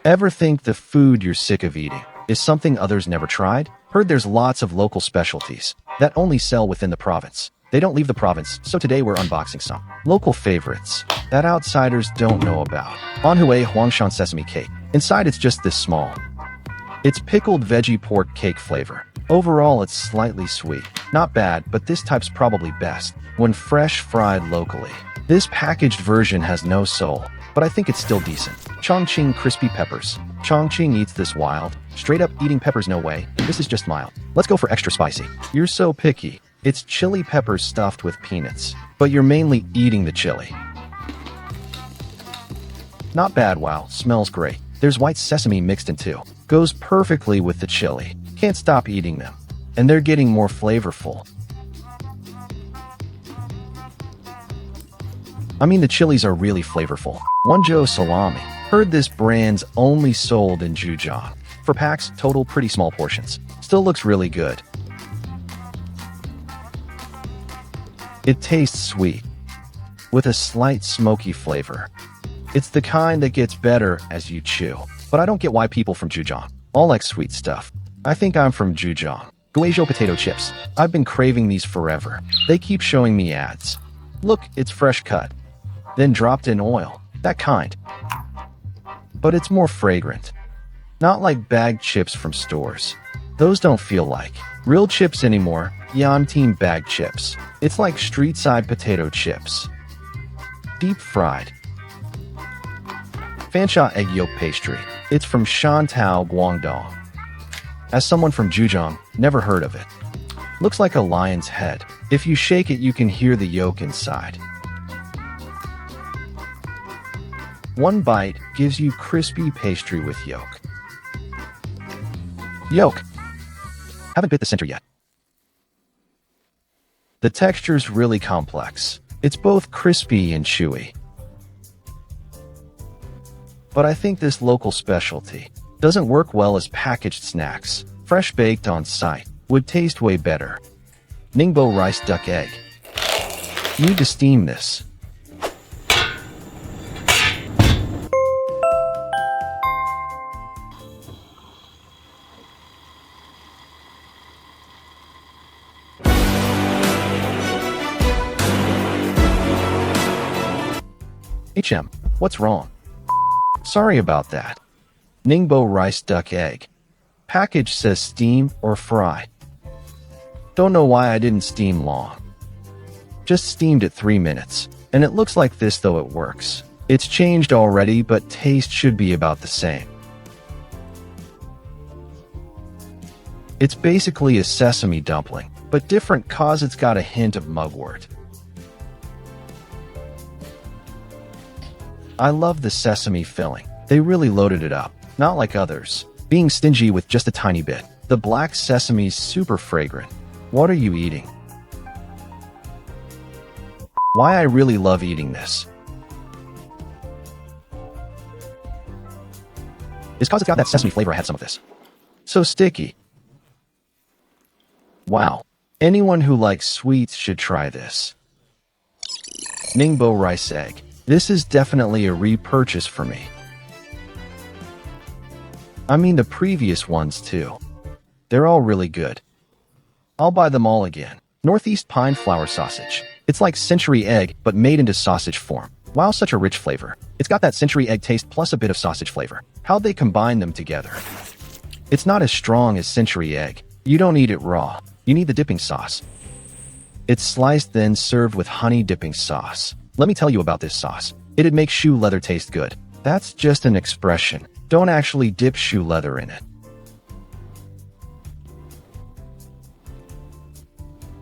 Ever think the food you're sick of eating is something others never tried? Heard there's lots of local specialties that only sell within the province. They don't leave the province, so today we're unboxing some local favorites that outsiders don't know about. Anhui Huangshan sesame cake. Inside it's just this small. It's pickled veggie pork cake flavor. Overall, it's slightly sweet. Not bad, but this type's probably best when fresh fried locally. This packaged version has no soul, but I think it's still decent. Chongqing crispy peppers. Chongqing eats this wild. Straight up eating peppers, no way. This is just mild. Let's go for extra spicy. You're so picky. It's chili peppers stuffed with peanuts, but you're mainly eating the chili. Not bad, wow, smells great. There's white sesame mixed in too. Goes perfectly with the chili. Can't stop eating them. And they're getting more flavorful. I mean, the chilies are really flavorful. Wenzhou salami. Heard this brand's only sold in Zhejiang. For packs, total pretty small portions. Still looks really good. It tastes sweet, with a slight smoky flavor. It's the kind that gets better as you chew. But I don't get why people from Zhejiang all like sweet stuff. I think I'm from Zhejiang. Guizhou potato chips. I've been craving these forever. They keep showing me ads. Look, it's fresh cut, then dropped in oil. That kind. But it's more fragrant. Not like bagged chips from stores. Those don't feel like real chips anymore. Yeah, I'm team bagged chips. It's like street-side potato chips. Deep fried. Fansha egg yolk pastry. It's from Shantao, Guangdong. As someone from Zhejiang, never heard of it. Looks like a lion's head. If you shake it, you can hear the yolk inside. One bite gives you crispy pastry with yolk. Yolk. Haven't bit the center yet. The texture's really complex. It's both crispy and chewy. But I think this local specialty doesn't work well as packaged snacks. Fresh baked on site would taste way better. Ningbo rice duck egg. Need to steam this. What's wrong? Sorry about that. Ningbo rice duck egg. Package says steam or fry. Don't know why I didn't steam long. Just steamed it 3 minutes. And it looks like this, though it works. It's changed already, but taste should be about the same. It's basically a sesame dumpling, but different cause it's got a hint of mugwort. I love the sesame filling. They really loaded it up, not like others, being stingy with just a tiny bit. The black sesame's super fragrant. What are you eating? Why I really love eating this is cause it's got that sesame flavor. I had some of this. So sticky. Wow. Anyone who likes sweets should try this. Ningbo rice egg. This is definitely a repurchase for me. I mean the previous ones too. They're all really good. I'll buy them all again. Northeast pine flour sausage. It's like century egg, but made into sausage form. Wow, such a rich flavor. It's got that century egg taste plus a bit of sausage flavor. How'd they combine them together? It's not as strong as century egg. You don't eat it raw. You need the dipping sauce. It's sliced then served with honey dipping sauce. Let me tell you about this sauce. It'd make shoe leather taste good. That's just an expression. Don't actually dip shoe leather in it.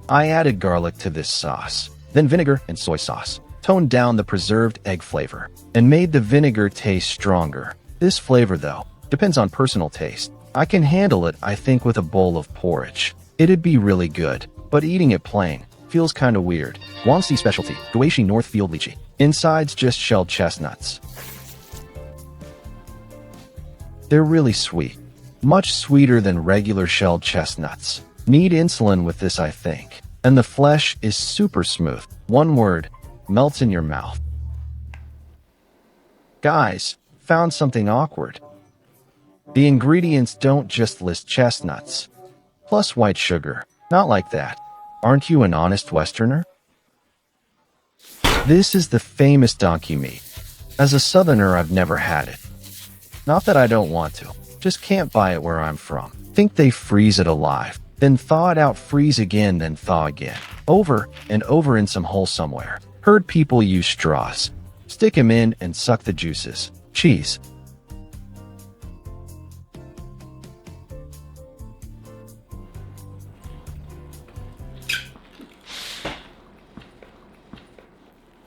I added garlic to this sauce, then vinegar and soy sauce. Toned down the preserved egg flavor and made the vinegar taste stronger. This flavor, though, depends on personal taste. I can handle it, I think, with a bowl of porridge. It'd be really good, but eating it plain feels kinda weird. Guangxi specialty, Guishi Northfield lychee. Inside's just shelled chestnuts. They're really sweet. Much sweeter than regular shelled chestnuts. Need insulin with this, I think. And the flesh is super smooth. One word, melts in your mouth. Guys, found something awkward. The ingredients don't just list chestnuts, plus white sugar. Not like that. Aren't you an honest Westerner? This is the famous donkey meat. As a Southerner, I've never had it. Not that I don't want to, just can't buy it where I'm from. Think they freeze it alive, then thaw it out, freeze again, then thaw again. Over and over in some hole somewhere. Heard people use straws. Stick 'em in and suck the juices. Cheese.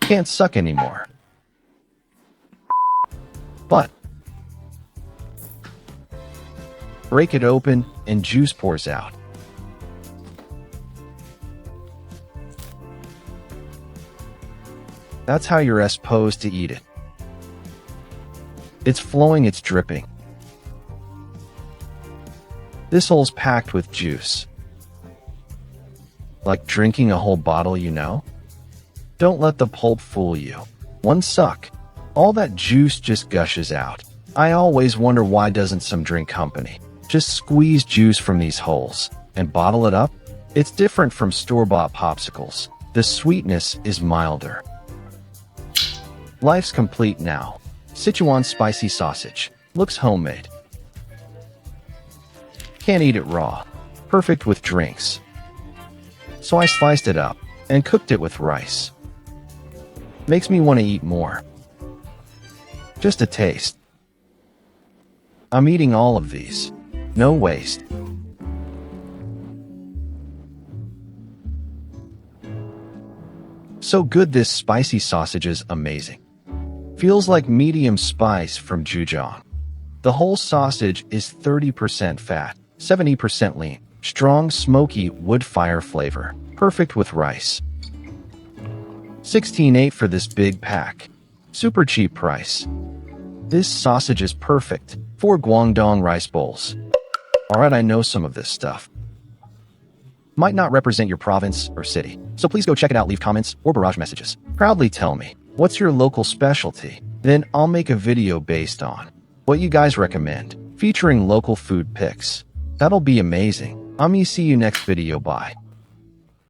Can't suck anymore. But break it open and juice pours out. That's how you're supposed to eat it. It's flowing, it's dripping. This hole's packed with juice. Like drinking a whole bottle, you know? Don't let the pulp fool you. One suck, all that juice just gushes out. I always wonder, why doesn't some drink company just squeeze juice from these holes and bottle it up? It's different from store-bought popsicles. The sweetness is milder. Life's complete now. Sichuan spicy sausage. Looks homemade. Can't eat it raw. Perfect with drinks. So I sliced it up and cooked it with rice. Makes me want to eat more. Just a taste. I'm eating all of these. No waste. So good, this spicy sausage is amazing. Feels like medium spice from Zhejiang. The whole sausage is 30% fat, 70% lean. Strong, smoky wood fire flavor. Perfect with rice. 16.8 for this big pack. Super cheap price. This sausage is perfect. 4 Guangdong rice bowls. Alright, I know some of this stuff might not represent your province or city, so please go check it out, leave comments or barrage messages. Proudly tell me, what's your local specialty? Then I'll make a video based on what you guys recommend, featuring local food pics. That'll be amazing. See you next video, bye.